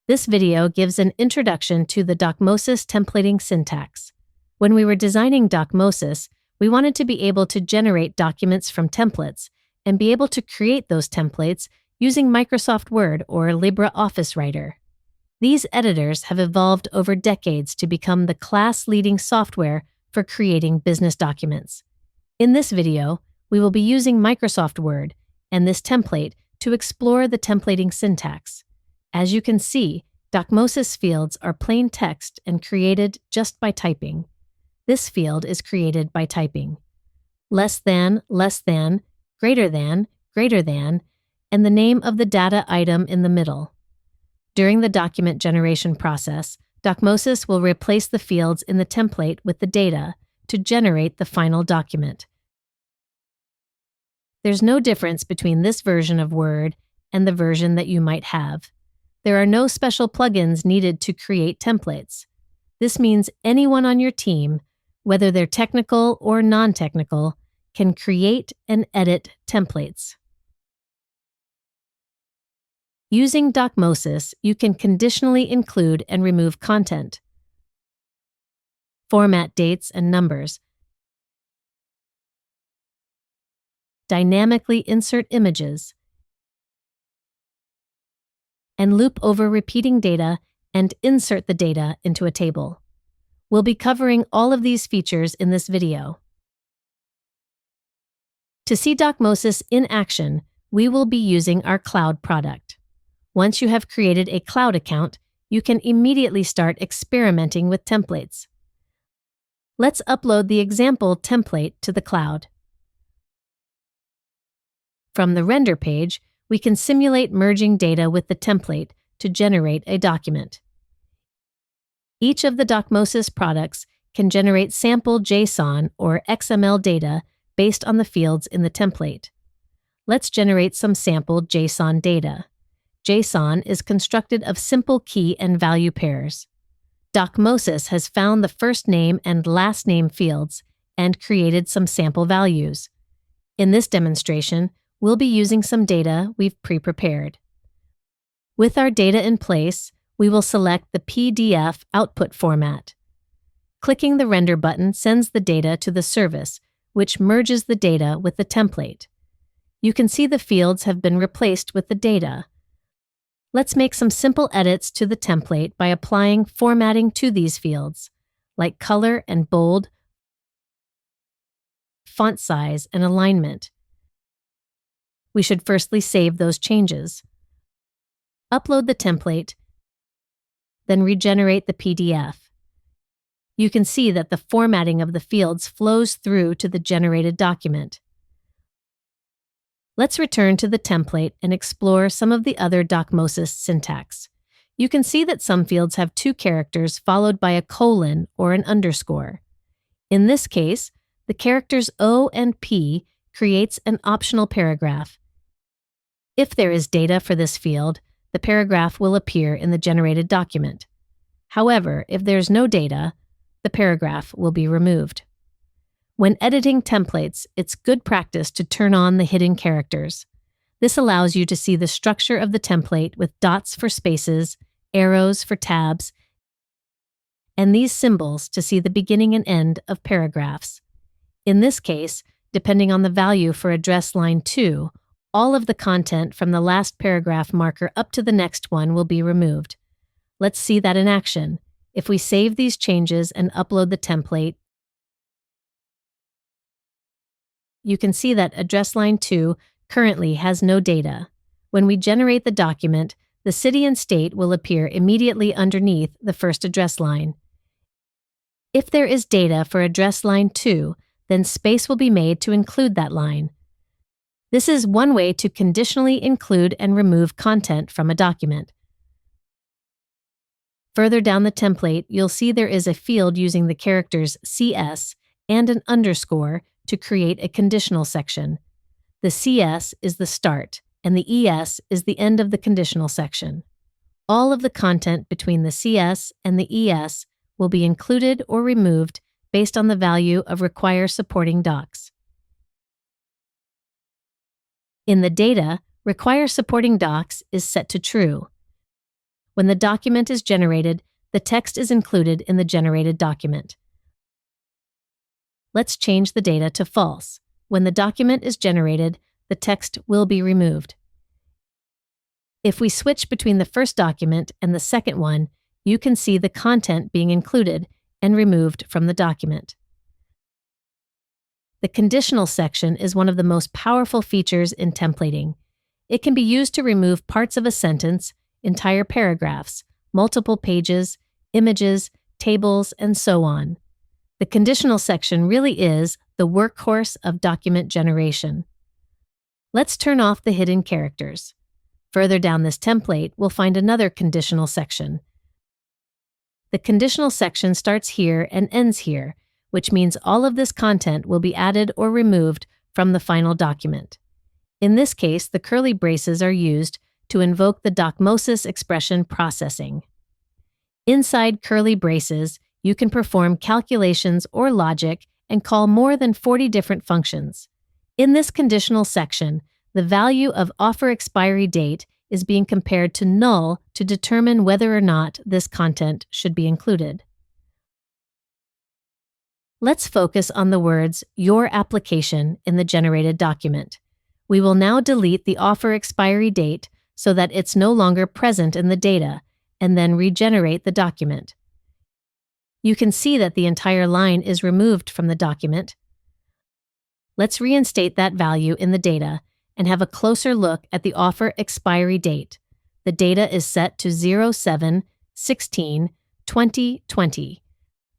This video gives an introduction to the Docmosis templating syntax. When we were designing Docmosis, we wanted to be able to generate documents from templates and be able to create those templates using Microsoft Word or LibreOffice Writer. These editors have evolved over decades to become the class-leading software for creating business documents. In this video, we will be using Microsoft Word and this template to explore the templating syntax. As you can see, Docmosis fields are plain text and created just by typing. This field is created by typing less than, greater than, and the name of the data item in the middle. During the document generation process, Docmosis will replace the fields in the template with the data to generate the final document. There's no difference between this version of Word and the version that you might have. There are no special plugins needed to create templates. This means anyone on your team, whether they're technical or non-technical, can create and edit templates. Using Docmosis, you can conditionally include and remove content, format dates and numbers, dynamically insert images, and loop over repeating data and insert the data into a table. We'll be covering all of these features in this video. To see Docmosis in action, we will be using our cloud product. Once you have created a cloud account, you can immediately start experimenting with templates. Let's upload the example template to the cloud. From the render page, we can simulate merging data with the template to generate a document. Each of the Docmosis products can generate sample JSON or XML data based on the fields in the template. Let's generate some sample JSON data. JSON is constructed of simple key and value pairs. Docmosis has found the first name and last name fields and created some sample values. In this demonstration, we'll be using some data we've pre-prepared. With our data in place, we will select the PDF output format. Clicking the render button sends the data to the service, which merges the data with the template. You can see the fields have been replaced with the data. Let's make some simple edits to the template by applying formatting to these fields, like color and bold, font size, and alignment. We should firstly save those changes. Upload the template, then regenerate the PDF. You can see that the formatting of the fields flows through to the generated document. Let's return to the template and explore some of the other Docmosis syntax. You can see that some fields have two characters followed by a colon or an underscore. In this case, the characters O and P creates an optional paragraph. If there is data for this field, the paragraph will appear in the generated document. However, if there's no data, the paragraph will be removed. When editing templates, it's good practice to turn on the hidden characters. This allows you to see the structure of the template with dots for spaces, arrows for tabs, and these symbols to see the beginning and end of paragraphs. In this case, depending on the value for address line 2, all of the content from the last paragraph marker up to the next one will be removed. Let's see that in action. If we save these changes and upload the template, you can see that address line 2 currently has no data. When we generate the document, the city and state will appear immediately underneath the first address line. If there is data for address line 2, then space will be made to include that line. This is one way to conditionally include and remove content from a document. Further down the template, you'll see there is a field using the characters CS and an underscore to create a conditional section. The CS is the start, and the ES is the end of the conditional section. All of the content between the CS and the ES will be included or removed based on the value of require supporting docs. In the data, require supporting docs is set to true. When the document is generated, the text is included in the generated document. Let's change the data to false. When the document is generated, the text will be removed. If we switch between the first document and the second one, you can see the content being included and removed from the document. The conditional section is one of the most powerful features in templating. It can be used to remove parts of a sentence, entire paragraphs, multiple pages, images, tables, and so on. The conditional section really is the workhorse of document generation. Let's turn off the hidden characters. Further down this template, we'll find another conditional section. The conditional section starts here and ends here, which means all of this content will be added or removed from the final document. In this case, the curly braces are used to invoke the Docmosis expression processing. Inside curly braces, you can perform calculations or logic and call more than 40 different functions. In this conditional section, the value of offer expiry date is being compared to null to determine whether or not this content should be included. Let's focus on the words "your application" in the generated document. We will now delete the offer expiry date so that it's no longer present in the data, and then regenerate the document. You can see that the entire line is removed from the document. Let's reinstate that value in the data and have a closer look at the offer expiry date. The data is set to 07/16/2020.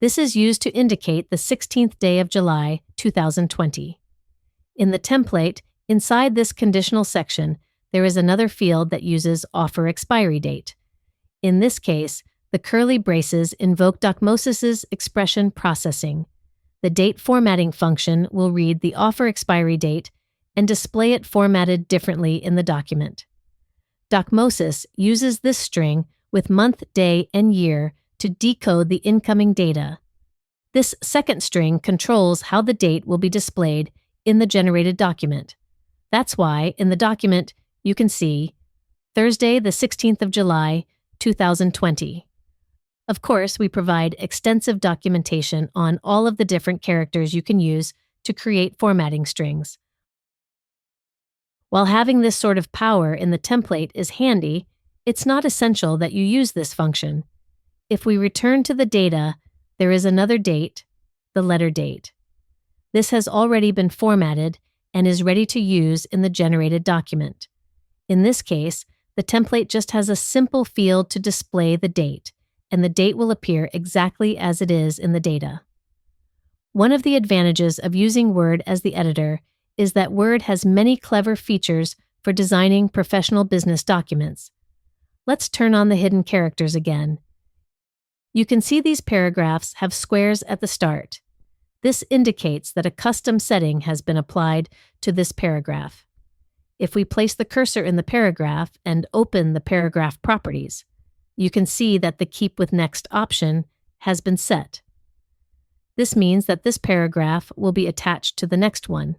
This is used to indicate the 16th day of July, 2020. In the template, inside this conditional section, there is another field that uses offer expiry date. In this case, the curly braces invoke Docmosis's expression processing. The date formatting function will read the offer expiry date and display it formatted differently in the document. Docmosis uses this string with month, day, and year to decode the incoming data. This second string controls how the date will be displayed in the generated document. That's why in the document you can see Thursday, the 16th of July, 2020. Of course, we provide extensive documentation on all of the different characters you can use to create formatting strings. While having this sort of power in the template is handy, it's not essential that you use this function. If we return to the data, there is another date, the letter date. This has already been formatted and is ready to use in the generated document. In this case, the template just has a simple field to display the date, and the date will appear exactly as it is in the data. One of the advantages of using Word as the editor is that Word has many clever features for designing professional business documents. Let's turn on the hidden characters again. You can see these paragraphs have squares at the start. This indicates that a custom setting has been applied to this paragraph. If we place the cursor in the paragraph and open the paragraph properties, you can see that the Keep with Next option has been set. This means that this paragraph will be attached to the next one.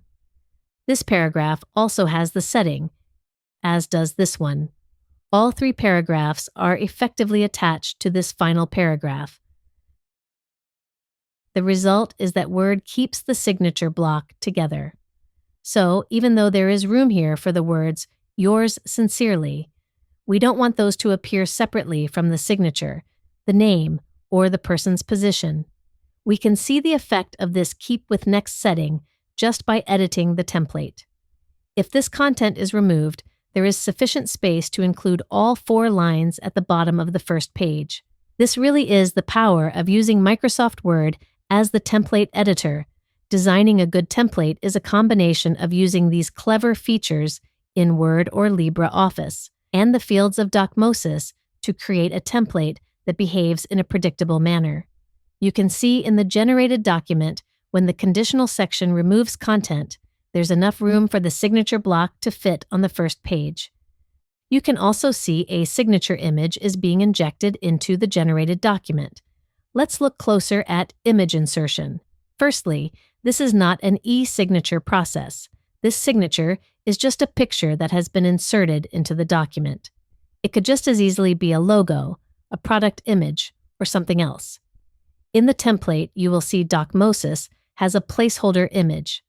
This paragraph also has the setting, as does this one. All three paragraphs are effectively attached to this final paragraph. The result is that Word keeps the signature block together. So, even though there is room here for the words, "Yours sincerely," we don't want those to appear separately from the signature, the name, or the person's position. We can see the effect of this Keep with Next setting just by editing the template. If this content is removed, there is sufficient space to include all 4 lines at the bottom of the first page. This really is the power of using Microsoft Word as the template editor. Designing a good template is a combination of using these clever features in Word or LibreOffice and the fields of Docmosis to create a template that behaves in a predictable manner. You can see in the generated document when the conditional section removes content, there's enough room for the signature block to fit on the first page. You can also see a signature image is being injected into the generated document. Let's look closer at image insertion. Firstly, this is not an e-signature process. This signature is just a picture that has been inserted into the document. It could just as easily be a logo, a product image, or something else. In the template, you will see Docmosis has a placeholder image.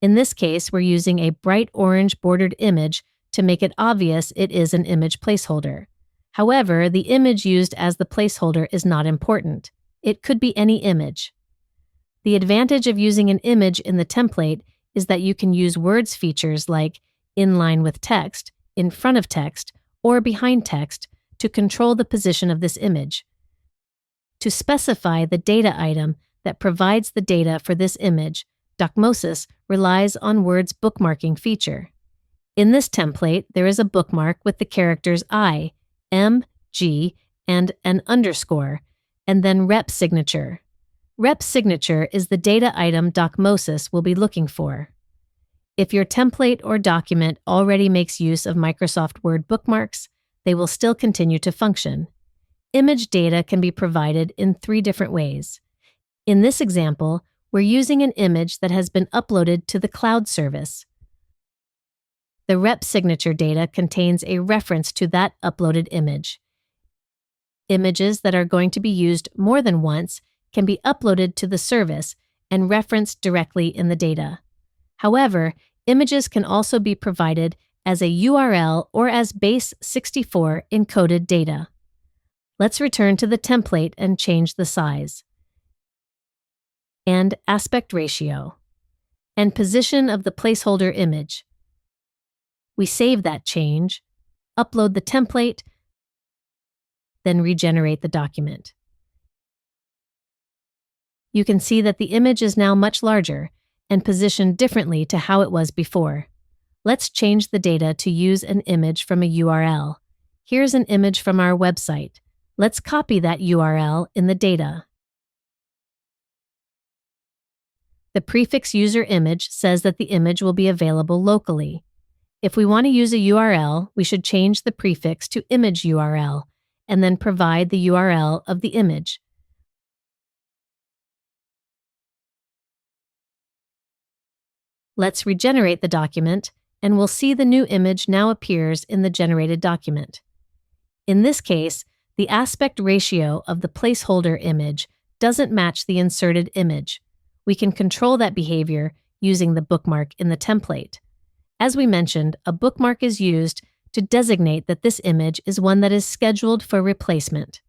In this case, we're using a bright orange bordered image to make it obvious it is an image placeholder. However, the image used as the placeholder is not important. It could be any image. The advantage of using an image in the template is that you can use words features like in line with text, in front of text, or behind text to control the position of this image. To specify the data item that provides the data for this image, Docmosis relies on Word's bookmarking feature. In this template, there is a bookmark with the characters I, M, G, and an underscore, and then rep signature. Rep signature is the data item Docmosis will be looking for. If your template or document already makes use of Microsoft Word bookmarks, they will still continue to function. Image data can be provided in 3 different ways. In this example, we're using an image that has been uploaded to the cloud service. The rep signature data contains a reference to that uploaded image. Images that are going to be used more than once can be uploaded to the service and referenced directly in the data. However, images can also be provided as a URL or as base64 encoded data. Let's return to the template and change the size, and aspect ratio, and position of the placeholder image. We save that change, upload the template, then regenerate the document. You can see that the image is now much larger and positioned differently to how it was before. Let's change the data to use an image from a URL. Here's an image from our website. Let's copy that URL in the data. The prefix user image says that the image will be available locally. If we want to use a URL, we should change the prefix to image URL and then provide the URL of the image. Let's regenerate the document, and we'll see the new image now appears in the generated document. In this case, the aspect ratio of the placeholder image doesn't match the inserted image. We can control that behavior using the bookmark in the template. As we mentioned, a bookmark is used to designate that this image is one that is scheduled for replacement.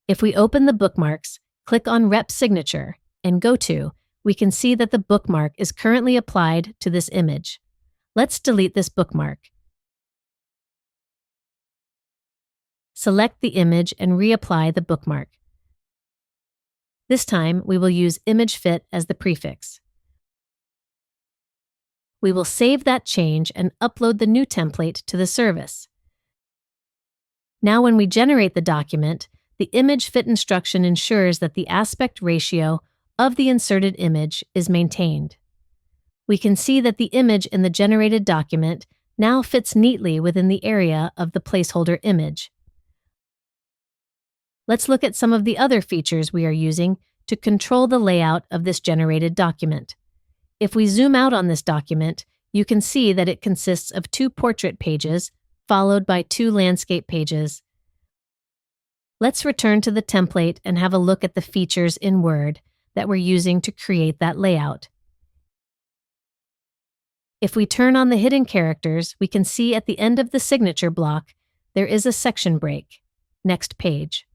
If we open the bookmarks, click on Rep Signature, and go to, we can see that the bookmark is currently applied to this image. Let's delete this bookmark. Select the image and reapply the bookmark. This time, we will use image fit as the prefix. We will save that change and upload the new template to the service. Now when we generate the document, the image fit instruction ensures that the aspect ratio of the inserted image is maintained. We can see that the image in the generated document now fits neatly within the area of the placeholder image. Let's look at some of the other features we are using to control the layout of this generated document. If we zoom out on this document, you can see that it consists of 2 portrait pages, followed by 2 landscape pages. Let's return to the template and have a look at the features in Word that we're using to create that layout. If we turn on the hidden characters, we can see at the end of the signature block, there is a section break. Next page.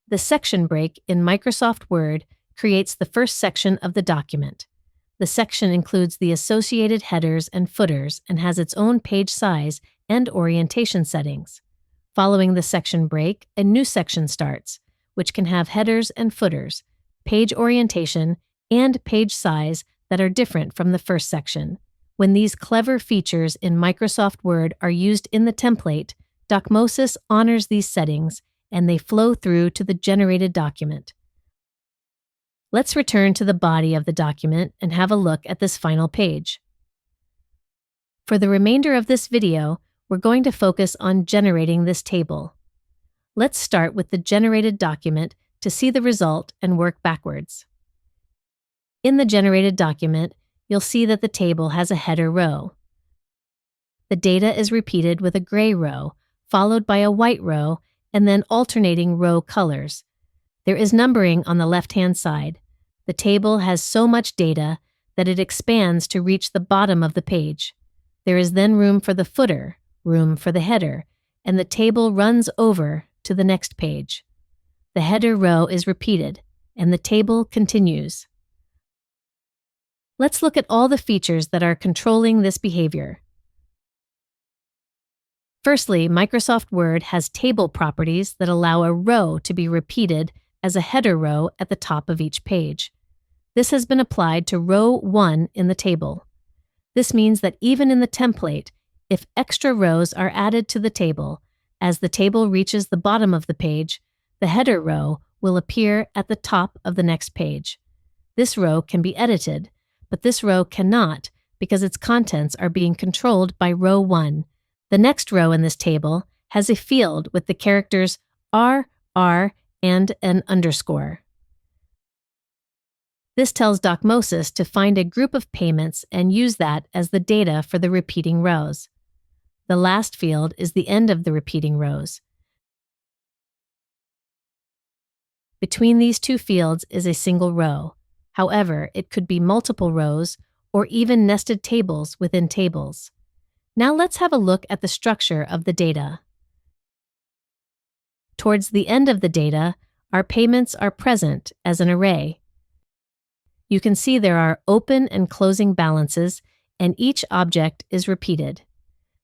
The section break in Microsoft Word creates the first section of the document. The section includes the associated headers and footers and has its own page size and orientation settings. Following the section break, a new section starts, which can have headers and footers, page orientation, and page size that are different from the first section. When these clever features in Microsoft Word are used in the template, Docmosis honors these settings and they flow through to the generated document. Let's return to the body of the document and have a look at this final page. For the remainder of this video, we're going to focus on generating this table. Let's start with the generated document to see the result and work backwards. In the generated document, you'll see that the table has a header row. The data is repeated with a gray row, followed by a white row, and then alternating row colors. There is numbering on the left-hand side. The table has so much data that it expands to reach the bottom of the page. There is then room for the footer, room for the header, and the table runs over to the next page. The header row is repeated, and the table continues. Let's look at all the features that are controlling this behavior. Firstly, Microsoft Word has table properties that allow a row to be repeated as a header row at the top of each page. This has been applied to row 1 in the table. This means that even in the template, if extra rows are added to the table, as the table reaches the bottom of the page, the header row will appear at the top of the next page. This row can be edited, but this row cannot because its contents are being controlled by row 1. The next row in this table has a field with the characters R, and an underscore. This tells Docmosis to find a group of payments and use that as the data for the repeating rows. The last field is the end of the repeating rows. Between these two fields is a single row. However, it could be multiple rows or even nested tables within tables. Now let's have a look at the structure of the data. Towards the end of the data, our payments are present as an array. You can see there are open and closing balances, and each object is repeated.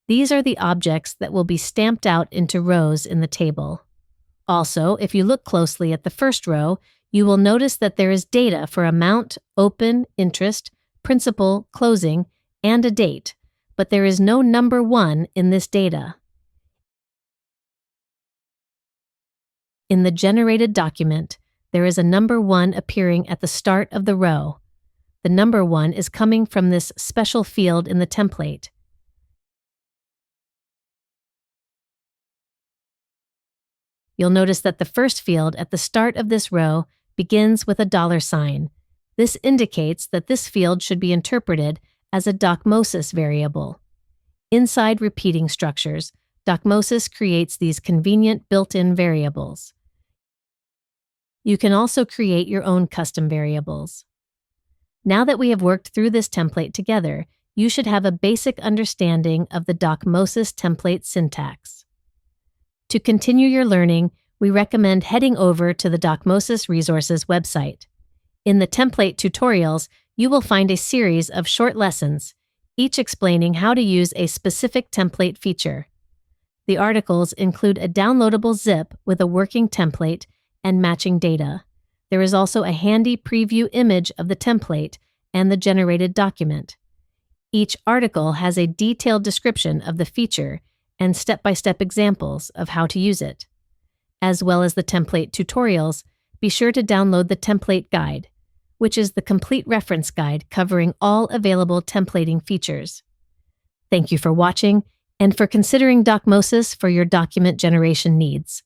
These are the objects that will be stamped out into rows in the table. Also, if you look closely at the first row, you will notice that there is data for amount, open, interest, principal, closing, and a date, but there is no number 1 in this data. In the generated document, there is a number 1 appearing at the start of the row. The number 1 is coming from this special field in the template. You'll notice that the first field at the start of this row begins with a $sign. This indicates that this field should be interpreted as a Docmosis variable. Inside repeating structures, Docmosis creates these convenient built-in variables. You can also create your own custom variables. Now that we have worked through this template together, you should have a basic understanding of the Docmosis template syntax. To continue your learning, we recommend heading over to the Docmosis Resources website. In the template tutorials, you will find a series of short lessons, each explaining how to use a specific template feature. The articles include a downloadable zip with a working template and matching data. There is also a handy preview image of the template and the generated document. Each article has a detailed description of the feature and step-by-step examples of how to use it. As well as the template tutorials, be sure to download the template guide, which is the complete reference guide covering all available templating features. Thank you for watching and for considering Docmosis for your document generation needs.